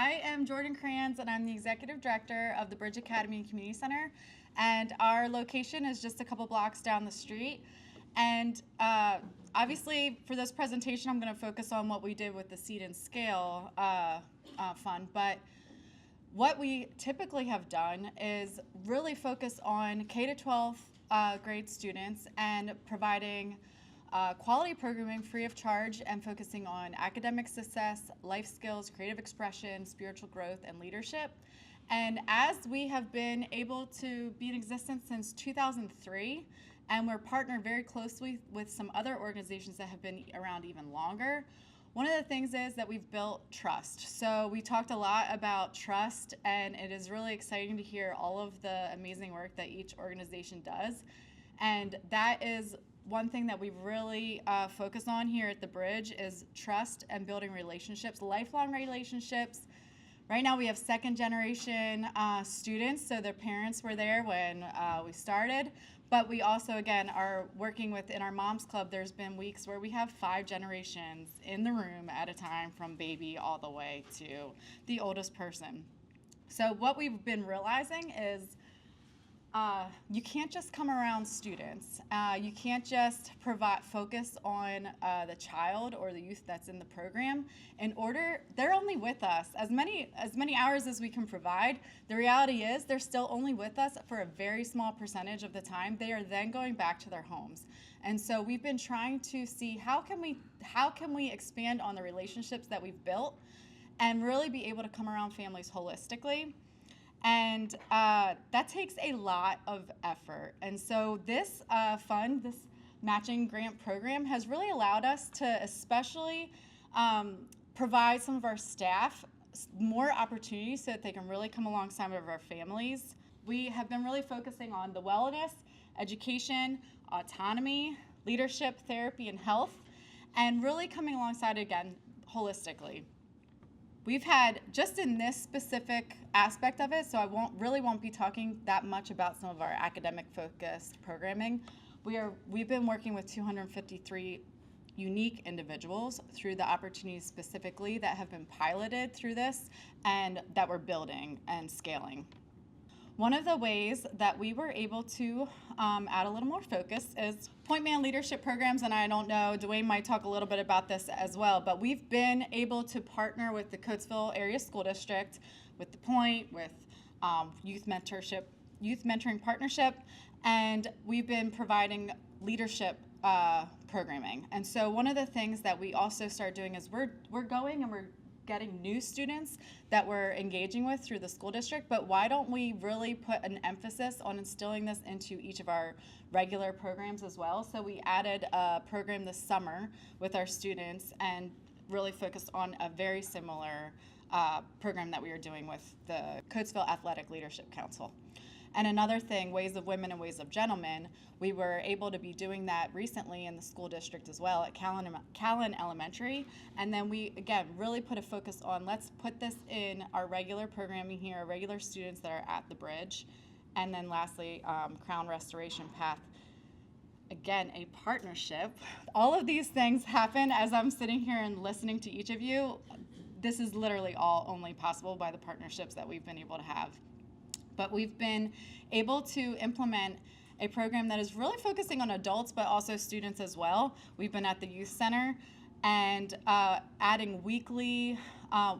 I am Jordan Kranz, and I'm the Executive Director of the Bridge Academy and Community Center. And our location is just a couple blocks down the street. And obviously, for this presentation, I'm going to focus on what we did with the Seed and Scale Fund. But what we typically have done is really focus on K-12 grade students and providing quality programming free of charge and focusing on academic success, life skills, creative expression, spiritual growth, and leadership. And as we have been able to be in existence since 2003, and we're partnered very closely with some other organizations that have been around even longer, one of the things is that we've built trust. So we talked a lot about trust, and it is really exciting to hear all of the amazing work that each organization does. And that is one thing that we've really focused on here at the Bridge is trust and building relationships, lifelong relationships. Right now we have second generation students, so their parents were there when we started. But we also, again, are working with, in our Moms Club, there's been weeks where we have 5 generations in the room at a time, from baby all the way to the oldest person. So what we've been realizing is you can't just come around students. You can't just focus on the child or the youth that's in the program. They're only with us as many hours as we can provide. The reality is they're still only with us for a very small percentage of the time. They are then going back to their homes. And so we've been trying to see how can we expand on the relationships that we've built and really be able to come around families holistically. And that takes a lot of effort. And so this fund, this matching grant program, has really allowed us to especially provide some of our staff more opportunities so that they can really come alongside of our families. We have been really focusing on the wellness, education, autonomy, leadership, therapy, and health, and really coming alongside, again, holistically. We've had, just in this specific aspect of it, so I won't be talking that much about some of our academic focused programming. We've been working with 253 unique individuals through the opportunities specifically that have been piloted through this and that we're building and scaling. One of the ways that we were able to add a little more focus is Point Man leadership programs, and I don't know, Dwayne might talk a little bit about this as well, but we've been able to partner with the Coatesville Area School District, with the Point, with youth mentoring partnership, and we've been providing leadership programming. And so one of the things that we also start doing is we're going and we're getting new students that we're engaging with through the school district, but why don't we really put an emphasis on instilling this into each of our regular programs as well? So we added a program this summer with our students and really focused on a very similar program that we are doing with the Coatesville Athletic Leadership Council. And another thing, Ways of Women and Ways of Gentlemen, we were able to be doing that recently in the school district as well at Callan Elementary. And then we, again, really put a focus on, let's put this in our regular programming here, our regular students that are at the Bridge. And then lastly, Crown Restoration Path. Again, a partnership. All of these things happen as I'm sitting here and listening to each of you. This is literally all only possible by the partnerships that we've been able to have. But we've been able to implement a program that is really focusing on adults, but also students as well. We've been at the youth center and adding weekly,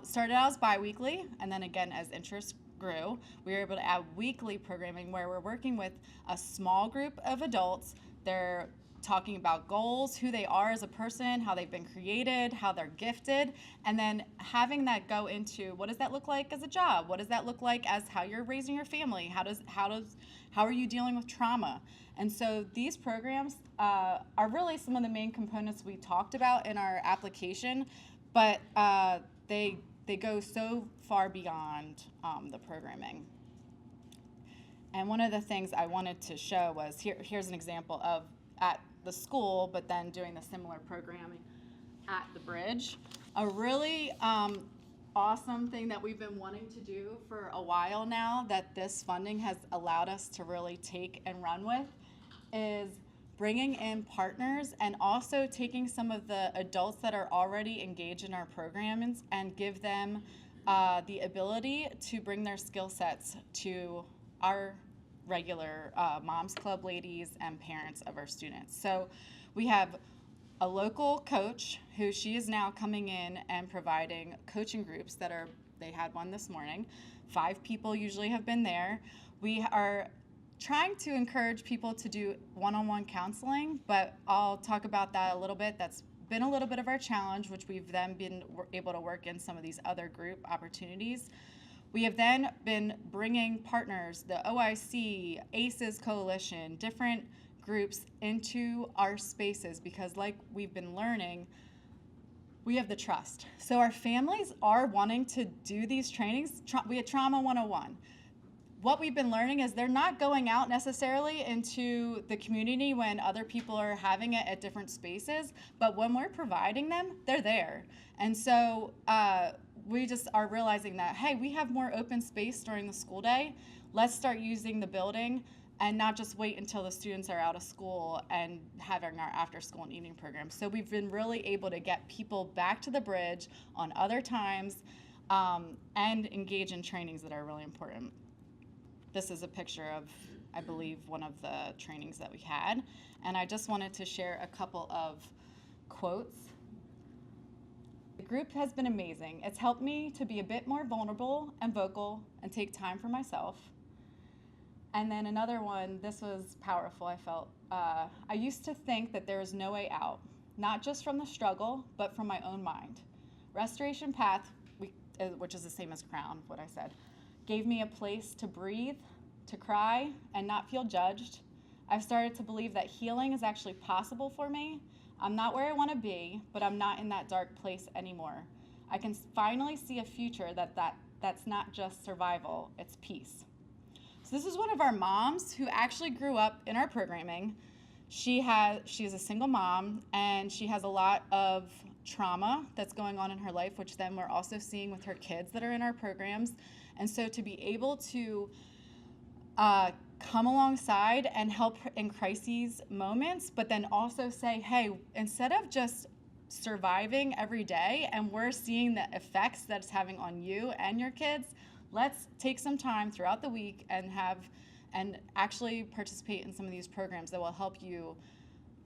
started out as bi-weekly, and then again, as interest grew, we were able to add weekly programming where we're working with a small group of adults. They're talking about goals, who they are as a person, how they've been created, how they're gifted, and then having that go into what does that look like as a job? What does that look like as how you're raising your family? How are you dealing with trauma? And so these programs are really some of the main components we talked about in our application, but they go so far beyond the programming. And one of the things I wanted to show was here's an example of at the school, but then doing the similar programming at the Bridge. A really awesome thing that we've been wanting to do for a while now that this funding has allowed us to really take and run with is bringing in partners and also taking some of the adults that are already engaged in our programs and give them the ability to bring their skill sets to our regular Moms Club ladies and parents of our students. So we have a local coach who she is now coming in and providing coaching groups they had one this morning. 5 people usually have been there. We are trying to encourage people to do one-on-one counseling, but I'll talk about that a little bit. That's been a little bit of our challenge, which we've then been able to work in some of these other group opportunities. We have then been bringing partners, the OIC, ACES Coalition, different groups into our spaces because, like we've been learning, we have the trust. So our families are wanting to do these trainings. We had Trauma 101. What we've been learning is they're not going out necessarily into the community when other people are having it at different spaces, but when we're providing them, they're there. And so we just are realizing that, hey, we have more open space during the school day. Let's start using the building and not just wait until the students are out of school and having our after school and evening programs. So we've been really able to get people back to the bridge on other times and engage in trainings that are really important. This is a picture of, I believe, one of the trainings that we had. And I just wanted to share a couple of quotes. The group has been amazing. It's helped me to be a bit more vulnerable and vocal and take time for myself. And then another one, this was powerful, I felt. I used to think that there was no way out, not just from the struggle, but from my own mind. Restoration Path, which is the same as Crown, what I said, gave me a place to breathe, to cry, and not feel judged. I've started to believe that healing is actually possible for me. I'm not where I want to be, but I'm not in that dark place anymore. I can finally see a future that's not just survival, it's peace. So this is one of our moms who actually grew up in our programming. She is a single mom, and she has a lot of trauma that's going on in her life, which then we're also seeing with her kids that are in our programs. And so to be able to come alongside and help in crises moments, but then also say, hey, instead of just surviving every day and we're seeing the effects that it's having on you and your kids, let's take some time throughout the week and actually participate in some of these programs that will help you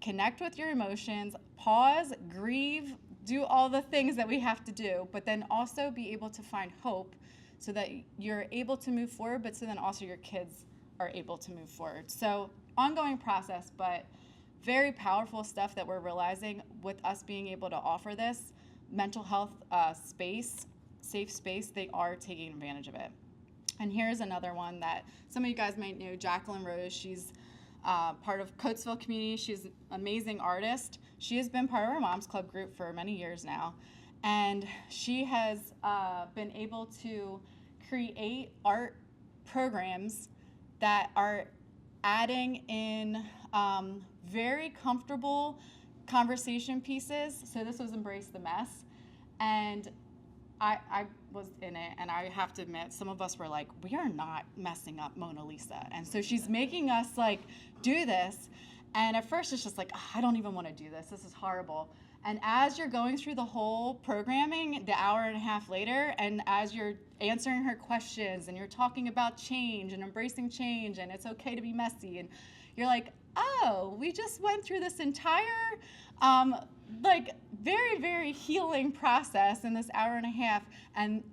connect with your emotions, pause, grieve, do all the things that we have to do, but then also be able to find hope so that you're able to move forward, but so then also your kids are able to move forward. So ongoing process, but very powerful stuff that we're realizing with us being able to offer this mental health space, safe space. They are taking advantage of it. And here's another one that some of you guys might know, Jacqueline Rose. She's part of Coatesville community. She's an amazing artist. She has been part of our Moms Club group for many years now. And she has been able to create art programs that are adding in very comfortable conversation pieces. So this was Embrace the Mess. And I was in it, and I have to admit, some of us were like, we are not messing up Mona Lisa. And so she's making us like do this. And at first it's just like, I don't even want to do this. This is horrible. And as you're going through the whole programming, the hour and a half later, and as you're answering her questions and you're talking about change and embracing change and it's okay to be messy, and you're like, oh, we just went through this entire like very, very healing process in this hour and a half, and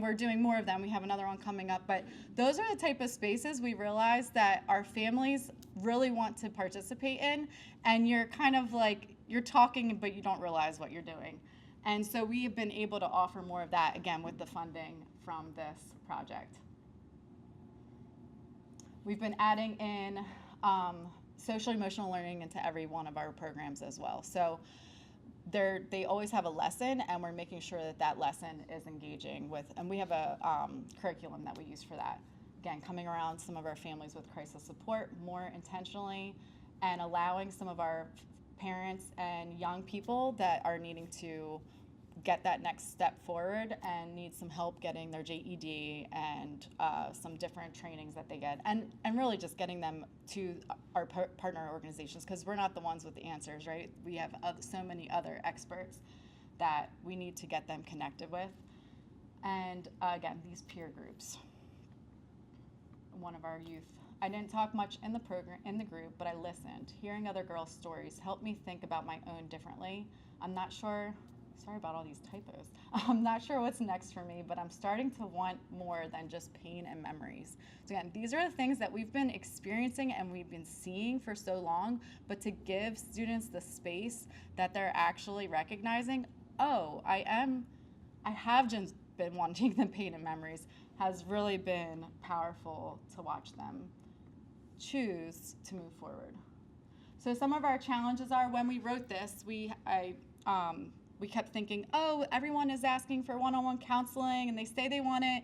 we're doing more of them. We have another one coming up, but those are the type of spaces we realize that our families really want to participate in, and you're kind of like, you're talking, but you don't realize what you're doing. And so we have been able to offer more of that, again, with the funding from this project. We've been adding in social emotional learning into every one of our programs as well. So they always have a lesson, and we're making sure that that lesson is engaging with, and we have a curriculum that we use for that. Again, coming around some of our families with crisis support more intentionally, and allowing some of our parents and young people that are needing to get that next step forward and need some help getting their JED and some different trainings that they get, and really just getting them to our partner organizations, because we're not the ones with the answers, right? We have so many other experts that we need to get them connected with. And again, these peer groups. One of our youth. I didn't talk much in the program in the group, but I listened. Hearing other girls' stories helped me think about my own differently. I'm not sure. Sorry about all these typos. I'm not sure what's next for me, but I'm starting to want more than just pain and memories. So again, these are the things that we've been experiencing and we've been seeing for so long, but to give students the space that they're actually recognizing, oh, I have just been wanting the pain and memories, has really been powerful to watch them choose to move forward. So some of our challenges are, when we wrote this, we kept thinking, oh, everyone is asking for one-on-one counseling and they say they want it.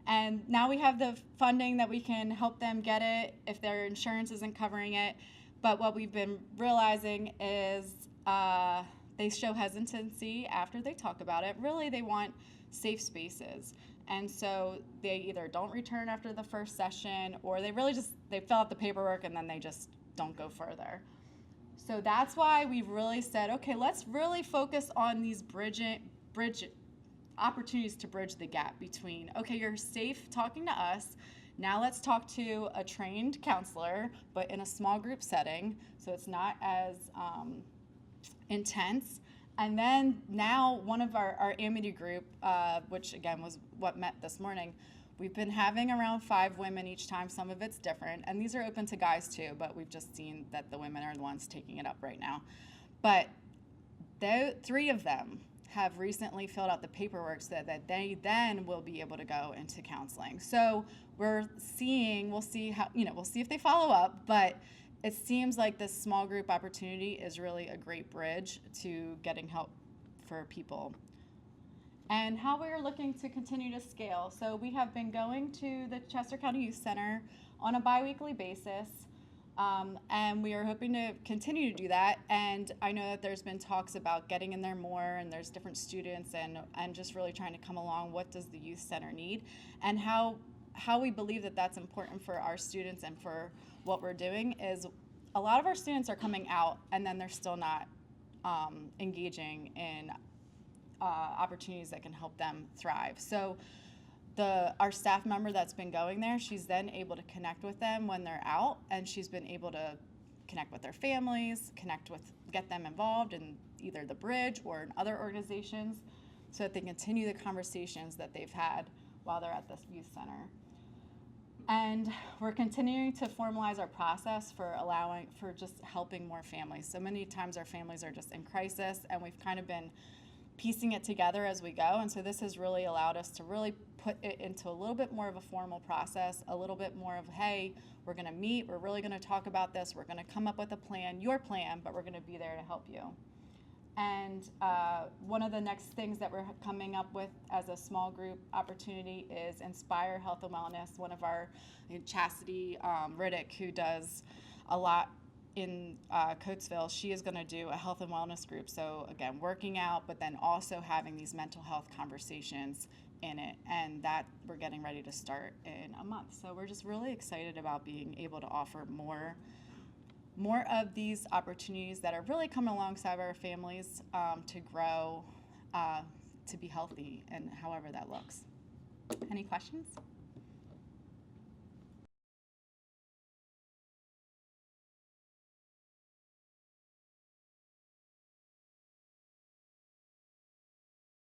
And now we have the funding that we can help them get it if their insurance isn't covering it. But what we've been realizing is they show hesitancy after they talk about it. Really, they want safe spaces. And so they either don't return after the first session, or they really just, they fill out the paperwork and then they just don't go further. So that's why we've really said, okay, let's really focus on these bridge opportunities to bridge the gap between, okay, you're safe talking to us, now let's talk to a trained counselor, but in a small group setting, so it's not as intense. And then now one of our Amity group, which again was what met this morning, we've been having around 5 women each time. Some of it's different, and these are open to guys too, but we've just seen that the women are the ones taking it up right now. But 3 of them have recently filled out the paperwork so that they then will be able to go into counseling. So we'll see how, we'll see if they follow up, but it seems like this small group opportunity is really a great bridge to getting help for people. And how we're looking to continue to scale. So we have been going to the Chester County Youth Center on a biweekly basis, and we are hoping to continue to do that. And I know that there's been talks about getting in there more, and there's different students, and just really trying to come along, what does the youth center need, and how we believe that that's important for our students and for what we're doing is a lot of our students are coming out and then they're still not engaging in opportunities that can help them thrive. So our staff member that's been going there, she's then able to connect with them when they're out, and she's been able to connect with their families, get them involved in either the Bridge or in other organizations so that they continue the conversations that they've had while they're at the youth center. And we're continuing to formalize our process for just helping more families. So many times our families are just in crisis, and we've kind of been piecing it together as we go. And so this has really allowed us to really put it into a little bit more of a formal process, a little bit more of, hey, we're gonna meet, we're really gonna talk about this, we're gonna come up with a plan, your plan, but we're gonna be there to help you. And one of the next things that we're coming up with as a small group opportunity is Inspire Health and Wellness. One of our, Chastity Riddick, who does a lot in Coatesville, she is going to do a health and wellness group. So again, working out, but then also having these mental health conversations in it. And that we're getting ready to start in a month. So we're just really excited about being able to offer more of these opportunities that are really coming alongside our families to grow, to be healthy, and however that looks. Any questions?